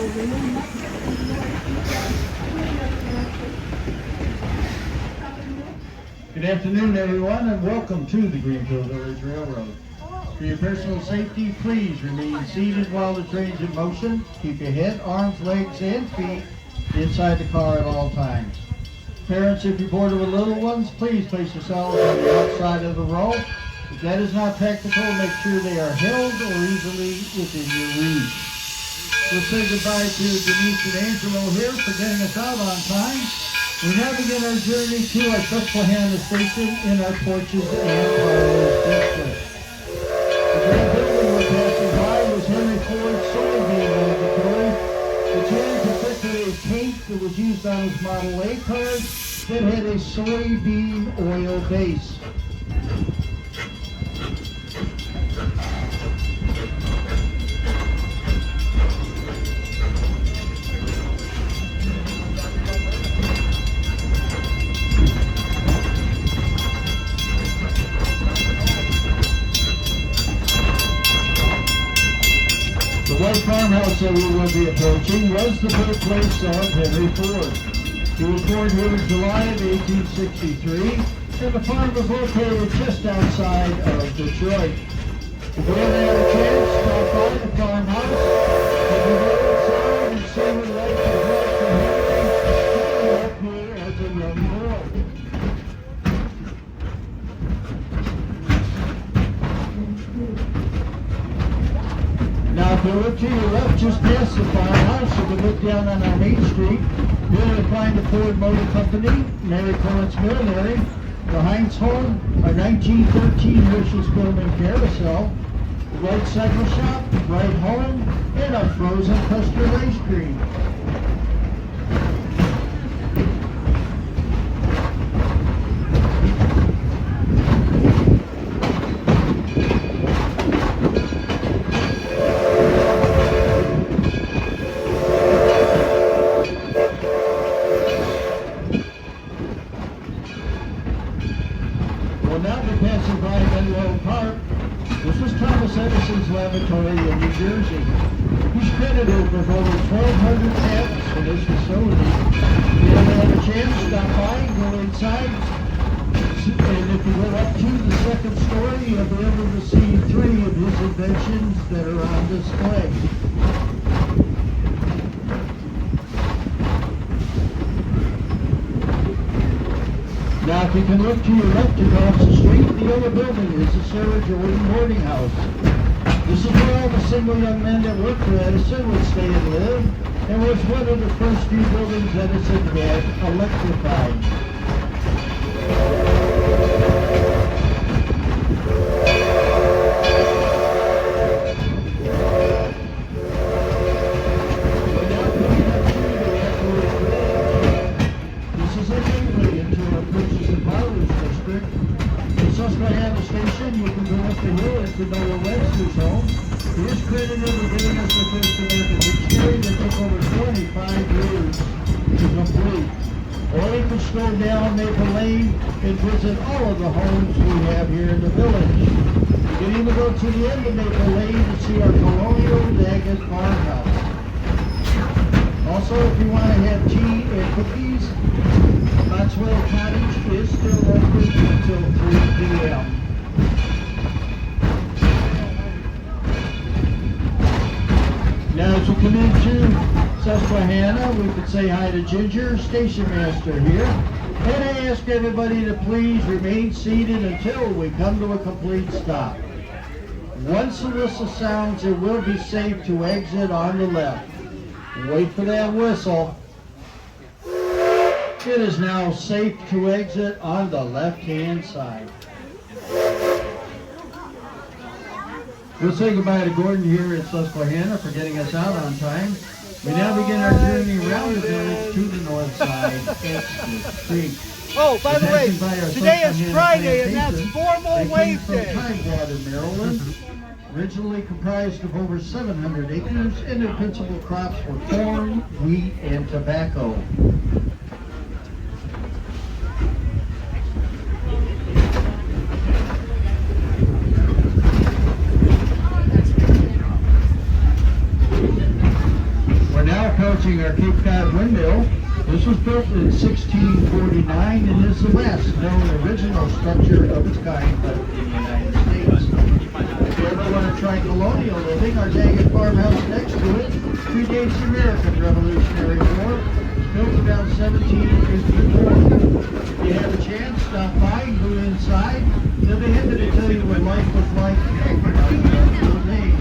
Good afternoon, everyone, and welcome to the Greenfield Village Railroad. For your personal safety, please remain seated while the train's in motion. Keep your head, arms, legs, and feet inside the car at all times. Parents, if you're boarded with little ones, please place yourselves on the outside of the row. If that is not practical, make sure they are held or easily within your reach. We'll say goodbye to Denise and Angelo here for getting us out on time. We now begin our journey to our Susannah station in our porches and parlors district. The great building we're passing by was Henry Ford's soybean laboratory, which had particularly paint that was used on his Model A cars that had a soybean oil base. The white farmhouse that we will be approaching was the birthplace of Henry Ford. He was born here in July of 1863, and the farm was located just outside of Detroit. If you ever had a chance, stop by the farmhouse, and you go inside and see what life was like for Henry up here as a young boy. Now, if you look to your left, just past the farmhouse, you can look down on our Main Street. You're going to find the Ford Motor Company, Mary Collins Millinery, the Heinz home, our 1913 Hershey's Building Carousel, the Wright Cycle Shop, Wright Home, and a frozen custard ice cream. Edison's laboratory in New Jersey. He's credited with over 1,200 patents for this facility. If you ever have a chance, stop by, go inside, and if you go up to the second story, you'll be able to see 3 of his inventions that are on display. Now, if you can look to your left across the street, the other building is the Sarah Jordan boarding house. This is where all the single young men that worked for Edison would stay and live, and was one of the first few buildings Edison had electrified. This is a gateway into our purchase and parlors district. The Susannah station, you can go up the hill into Noah Webster's home. He is credited with giving us the first American dictionary that took over 25 years to complete. Or you can stroll down Maple Lane and visit all of the homes we have here in the village. You can even go to the end of Maple Lane to see our colonial Daggett farmhouse. Also, if you want to have tea and cookies, Maxwell Cottage is still open until 3 p.m. Now, as we come into Susannah, we could say hi to Ginger, station master here. And I ask everybody to please remain seated until we come to a complete stop. Once the whistle sounds, it will be safe to exit on the left. Wait for that whistle. It is now safe to exit on the left-hand side. We'll say goodbye to Gordon here at Susannah for getting us out on time. We now begin our journey around the village to the north side at Smith Creek. Oh, by the way, today is Friday and that's Formal Wave Day. Tidewater, Maryland. Originally comprised of over 700 acres, and their principal crops were corn, wheat, and tobacco. We're now approaching our Cape Cod windmill. This was built in 1649 and is the last known original structure of its kind in the United States. If you ever want to try colonial living, our Daggett farmhouse next to it predates the American Revolutionary War. It was built around 1754. If you have a chance, stop by and go inside. They'll be happy to tell you what life was like in those days.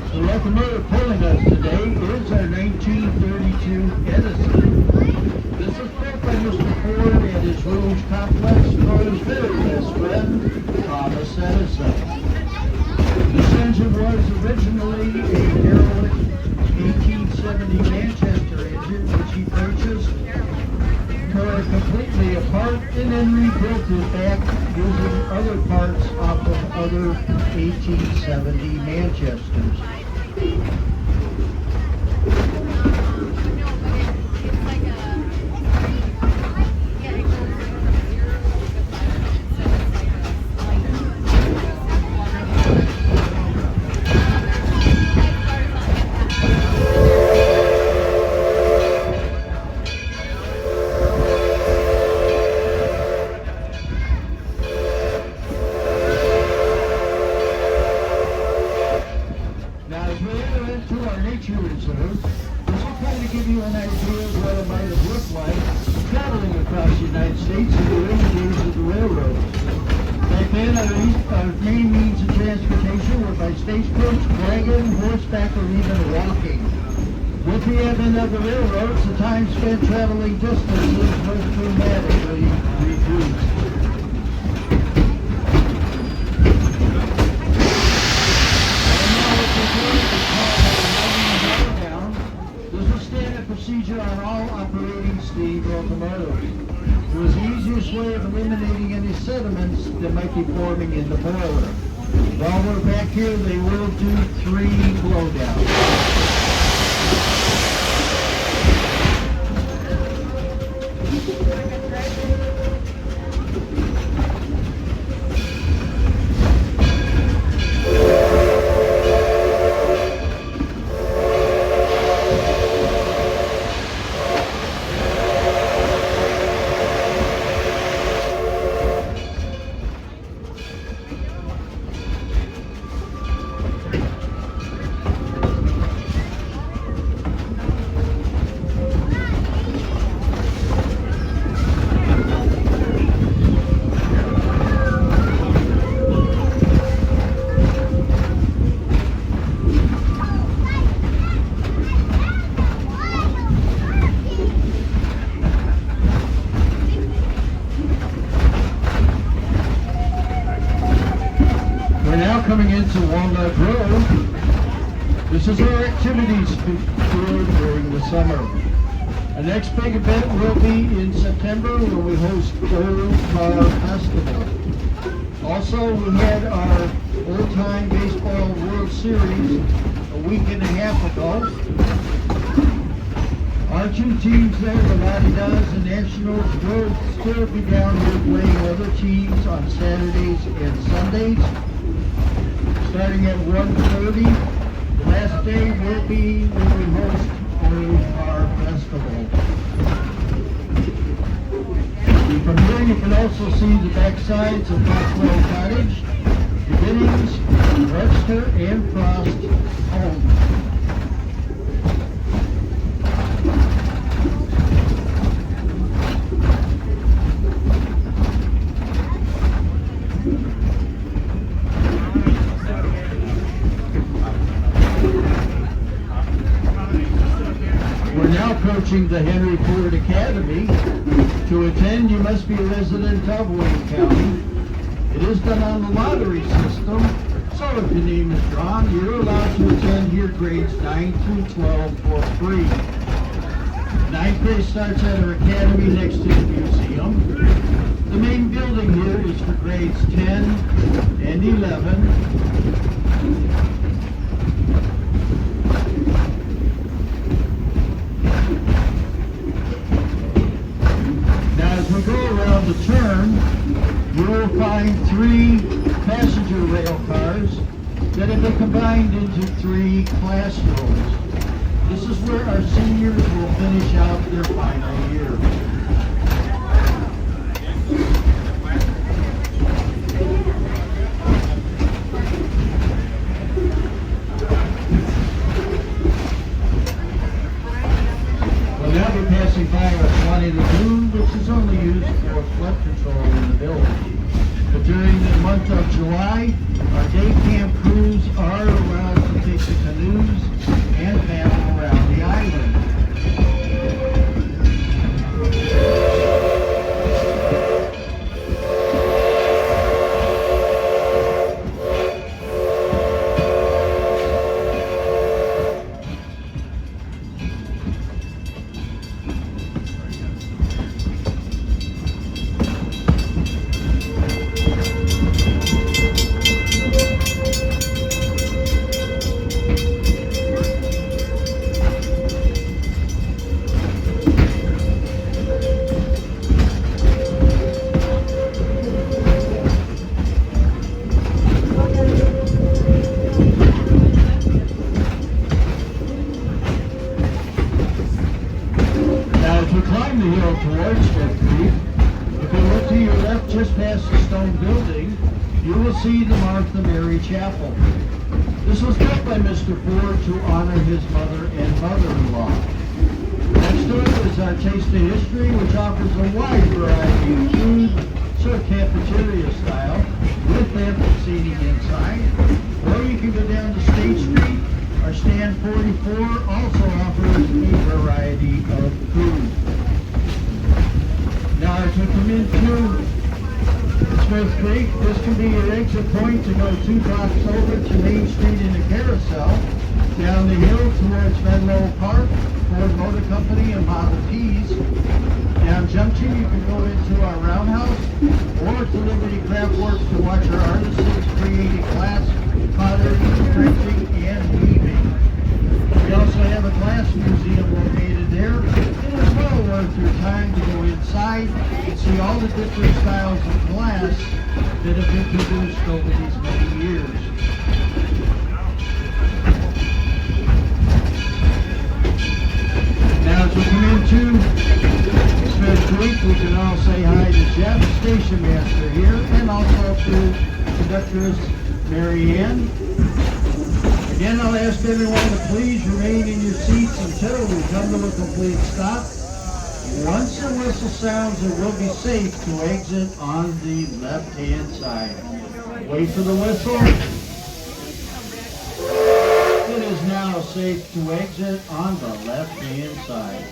The locomotive pulling us today is our 1932 Edison. This was built by Mr. Ford and his Rouge complex for his very best friend, Thomas Edison. This engine was originally a derelict 1870 Manchester engine, which he purchased, tore it completely apart, and then rebuilt it back using other parts off of other 1870 Manchesters. Reserve. This will kind of give you an idea of what it might have looked like traveling across the United States in the early days of the railroad. Back then, our main means of transportation were by stagecoach, wagon, horseback, or even walking. With the advent of the railroads, the time spent traveling distances was dramatically reduced. Procedure on all operating steam locomotives. It was the easiest way of eliminating any sediments that might be forming in the boiler. While we're back here, they will do 3 blowdowns. Coming into Walnut Grove. This is our activities field during the summer. The next big event will be in September when we host Old Car Festival. Also, we had our old-time baseball World Series a week and a half ago. Our 2 teams there, the Latidas and Nationals, will still be down here playing other teams on Saturdays and Sundays. Starting at 1:30, the last day will be when we host Old Car Festival. From here you can also see the backsides of Maxwell Cottage, beginnings, Webster, and Frost homes. We're now approaching the Henry Ford Academy. To attend, you must be a resident of Wayne County. It is done on the lottery system, So if your name is drawn, you're allowed to attend here grades 9 through 12 for free. Ninth grade starts at our academy next to the museum. The main building here is for grades 10 and 11. Now as we go around the turn, you will find 3 passenger rail cars that have been combined into 3 classrooms. This is where our seniors will finish out their final year. We'll now be passing by our Swanee Lagoon, which is only used for flood control in the village. But during the month of July, our day camp crews are allowed to take the canoes and paddle around the island. See the Martha Mary Chapel. This was built by Mr. Ford to honor his mother and mother-in-law. Next to it is our Taste of History, which offers a wide variety of food, sort of cafeteria style, with ample seating inside. Or you can go down to State Street. Our stand 44 also offers a variety of food. Now as we come into Smith Creek, this can be your exit point to go 2 blocks over to Main Street in the Carousel, down the hill towards Menlo Park, Ford Motor Company and Model Ts. Down Junction, you can go into our Roundhouse or to Liberty Craft Works to watch our artisans creating glass, pottery, printing, and weaving. We also have a glass museum located there. It is well worth your time to go inside and see all the different styles of glass that have been produced over these many years. Now as we come into Smith Creek, we can all say hi to Jeff, station master here, and also to conductress Mary Ann. Again, I'll ask everyone to please remain in your seats until we come to a complete stop. Once the whistle sounds, it will be safe to exit on the left-hand side. Wait for the whistle. It is now safe to exit on the left-hand side.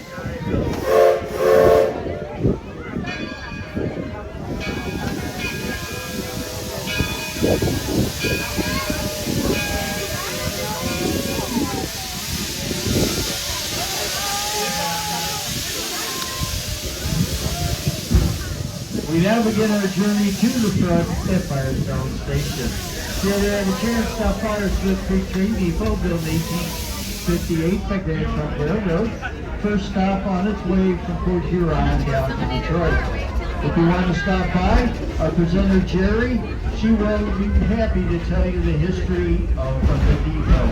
We now begin our journey to the front at Firestone Station. Here we have a chance to stop by our Smith Creek train depot, built in 1858 by Grand Trunk Railroad. First stop on its way from Port Huron down to Detroit. If you want to stop by, our presenter Jerry, she will be happy to tell you the history of the depot.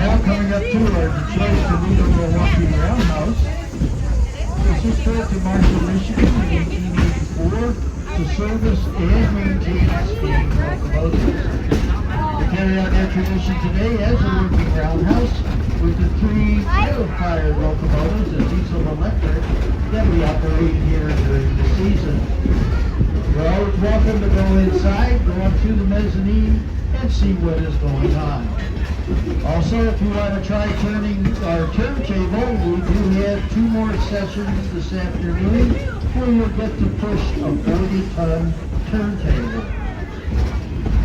Now coming up to our Detroit Toledo Milwaukee Roundhouse. This was built in Marshall, Michigan in 1884 to service and maintain steam locomotives. We carry out that tradition today as a working roundhouse with the 3 oil-fired locomotives and diesel electric that we operate here during the season. You're always welcome to go inside, go up to the mezzanine, and see what is going on. Also, if you want to try turning our turntable, we do have 2 more sessions this afternoon where you'll get to push a 40-ton turntable.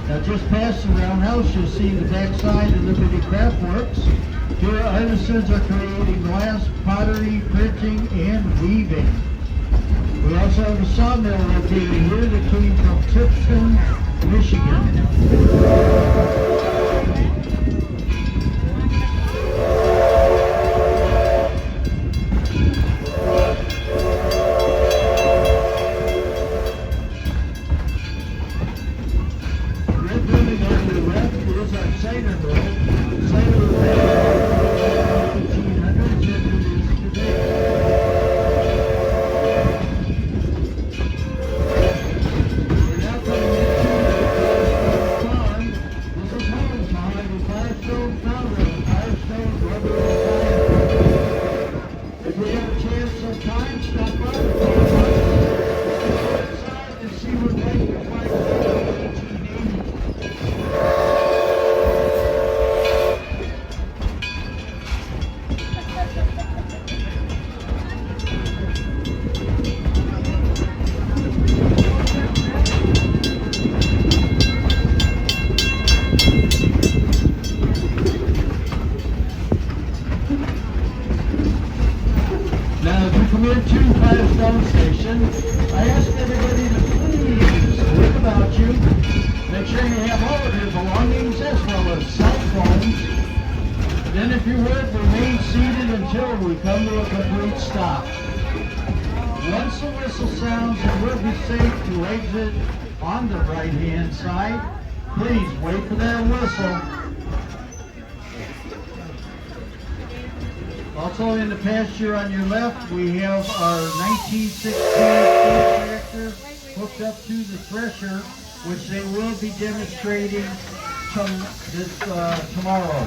Now just past the Roundhouse, you'll see the backside of Liberty Craft Works. Here artisans are creating glass, pottery, printing, and weaving. We also have a sawmill located here that came from Tipton, Michigan. Red building on the left is our cider mill. Cider mill in the 1800s and it is today. We're now coming into the farm. This is home behind the Firestone founder, Firestone rubber and tire. If we have a chance sometime, stop by the farm outside and see what we can find out in the 1880s. Now, as we come into Firestone Station, I ask everybody to please look about you. Make sure you have all of your belongings as well as cell phones. Then, if you would, remain seated until we come to a complete stop. Once the whistle sounds, it will be safe to exit on the right-hand side. Please wait for that whistle. Also in the pasture on your left, we have our 1916 tractor hooked up to the thresher, which they will be demonstrating tomorrow.